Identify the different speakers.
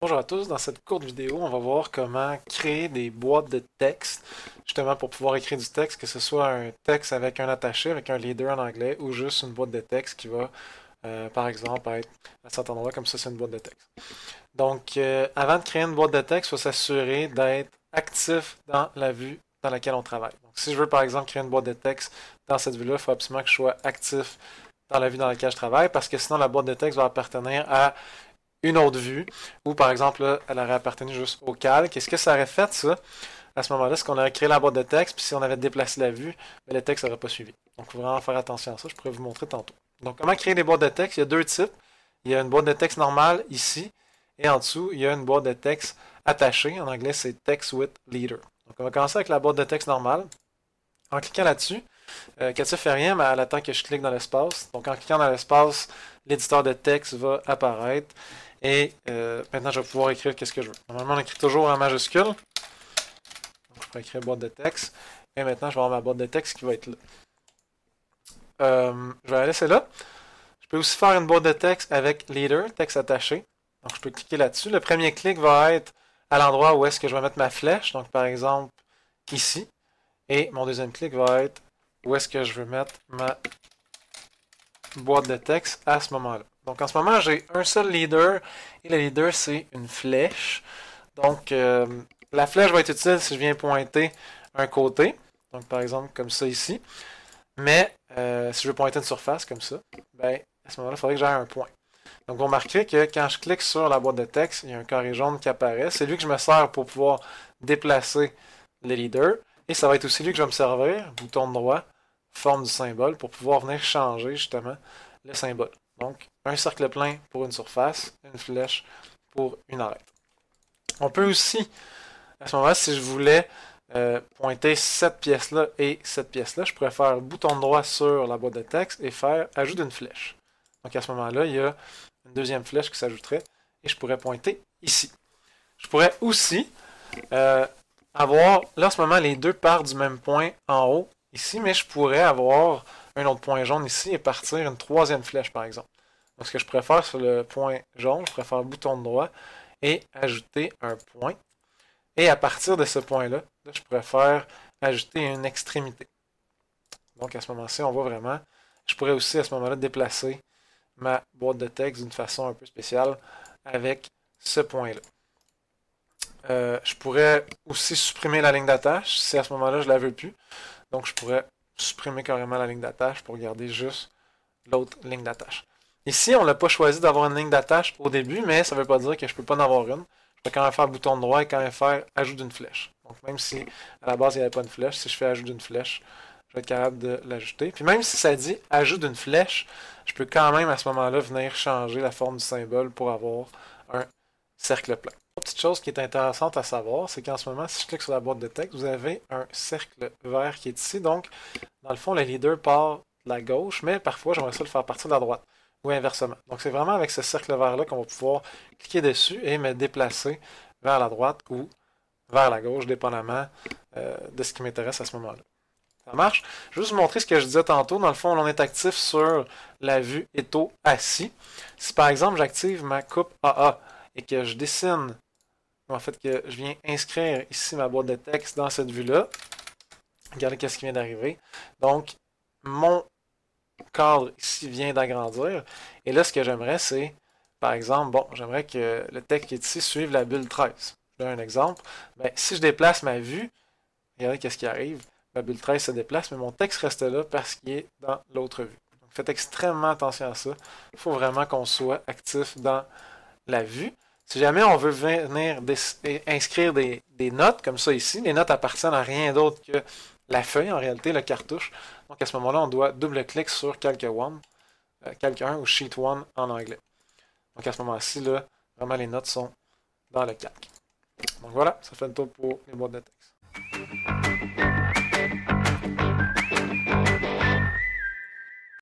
Speaker 1: Bonjour à tous, dans cette courte vidéo, on va voir comment créer des boîtes de texte, justement pour pouvoir écrire du texte, que ce soit un texte avec un attaché, avec un leader en anglais, ou juste une boîte de texte qui va, par exemple, être à cet endroit, comme ça c'est une boîte de texte. Donc, avant de créer une boîte de texte, il faut s'assurer d'être actif dans la vue dans laquelle on travaille. Donc, si je veux, par exemple, créer une boîte de texte dans cette vue-là, il faut absolument que je sois actif dans la vue dans laquelle je travaille, parce que sinon la boîte de texte va appartenir à une autre vue, ou par exemple, là, elle aurait appartenu juste au calque. Et ce que ça aurait fait, ça, à ce moment-là, c'est qu'on aurait créé la boîte de texte, puis si on avait déplacé la vue, mais le texte n'aurait pas suivi. Donc, il faut vraiment faire attention à ça. Je pourrais vous montrer tantôt. Donc, comment créer des boîtes de texte? Il y a deux types. Il y a une boîte de texte normale ici, et en dessous, il y a une boîte de texte attachée. En anglais, c'est Text with Leader. Donc, on va commencer avec la boîte de texte normale. En cliquant là-dessus, Katia fait rien, mais elle attend que je clique dans l'espace. Donc, en cliquant dans l'espace, l'éditeur de texte va apparaître. Et maintenant, je vais pouvoir écrire qu'est-ce que je veux. Normalement, on écrit toujours en majuscule. Donc, je peux écrire boîte de texte. Et maintenant, je vais avoir ma boîte de texte qui va être là. Je vais la laisser là. Je peux aussi faire une boîte de texte avec leader, texte attaché. Donc, je peux cliquer là-dessus. Le premier clic va être à l'endroit où est-ce que je vais mettre ma flèche. Donc, par exemple, ici. Et mon deuxième clic va être où est-ce que je veux mettre ma boîte de texte à ce moment-là. Donc en ce moment, j'ai un seul leader et le leader, c'est une flèche. Donc la flèche va être utile si je viens pointer un côté. Donc par exemple comme ça ici. Mais si je veux pointer une surface comme ça, ben, à ce moment-là, il faudrait que j'aie un point. Donc vous remarquerez que quand je clique sur la boîte de texte, il y a un carré jaune qui apparaît. C'est lui que je me sers pour pouvoir déplacer le leader. Et ça va être aussi lui que je vais me servir, bouton droit, forme du symbole, pour pouvoir venir changer justement le symbole. Donc, un cercle plein pour une surface, une flèche pour une arête. On peut aussi, à ce moment-là, si je voulais pointer cette pièce-là et cette pièce-là, je pourrais faire bouton droit sur la boîte de texte et faire ajout d'une flèche. Donc à ce moment-là, il y a une deuxième flèche qui s'ajouterait et je pourrais pointer ici. Je pourrais aussi avoir, là en ce moment, les deux partent du même point en haut ici, mais je pourrais avoir un autre point jaune ici et partir une troisième flèche par exemple. Donc ce que je pourrais faire sur le point jaune, je pourrais faire bouton droit et ajouter un point. Et à partir de ce point-là, je pourrais faire ajouter une extrémité. Donc à ce moment-ci, on voit vraiment, je pourrais aussi à ce moment-là déplacer ma boîte de texte d'une façon un peu spéciale avec ce point-là. Je pourrais aussi supprimer la ligne d'attache si à ce moment-là je ne la veux plus. Donc je pourrais supprimer carrément la ligne d'attache pour garder juste l'autre ligne d'attache. Ici, on n'a pas choisi d'avoir une ligne d'attache au début, mais ça ne veut pas dire que je ne peux pas en avoir une. Je peux quand même faire bouton droit et quand même faire ajout d'une flèche. Donc même si à la base il n'y avait pas une flèche, si je fais ajout d'une flèche, je vais être capable de l'ajouter. Puis même si ça dit ajout d'une flèche, je peux quand même à ce moment-là venir changer la forme du symbole pour avoir un cercle plein. Une petite chose qui est intéressante à savoir, c'est qu'en ce moment, si je clique sur la boîte de texte, vous avez un cercle vert qui est ici. Donc, dans le fond, le leader part de la gauche, mais parfois, j'aimerais ça le faire partir de la droite, ou inversement. Donc, c'est vraiment avec ce cercle vert-là qu'on va pouvoir cliquer dessus et me déplacer vers la droite ou vers la gauche, dépendamment de ce qui m'intéresse à ce moment-là. Ça marche? Je vais juste vous montrer ce que je disais tantôt. Dans le fond, on est actif sur la vue étau assis. Si par exemple, j'active ma coupe AA et que je dessine, en fait, que je viens inscrire ici ma boîte de texte dans cette vue-là, regardez qu'est-ce qui vient d'arriver. Donc, mon cadre ici vient d'agrandir. Et là, ce que j'aimerais, c'est, par exemple, bon, j'aimerais que le texte qui est ici suive la bulle 13. Je donne un exemple. Ben, si je déplace ma vue, regardez qu'est-ce qui arrive. La bulle 13 se déplace, mais mon texte reste là parce qu'il est dans l'autre vue. Donc, faites extrêmement attention à ça. Il faut vraiment qu'on soit actif dans la vue. Si jamais on veut venir inscrire des notes, comme ça ici, les notes appartiennent à rien d'autre que la feuille, en réalité, le cartouche. Donc à ce moment-là, on doit double-clic sur Calc 1, Calc 1 ou Sheet 1 en anglais. Donc à ce moment-ci, là, vraiment les notes sont dans le calque. Donc voilà, ça fait le tour pour les boîtes de texte.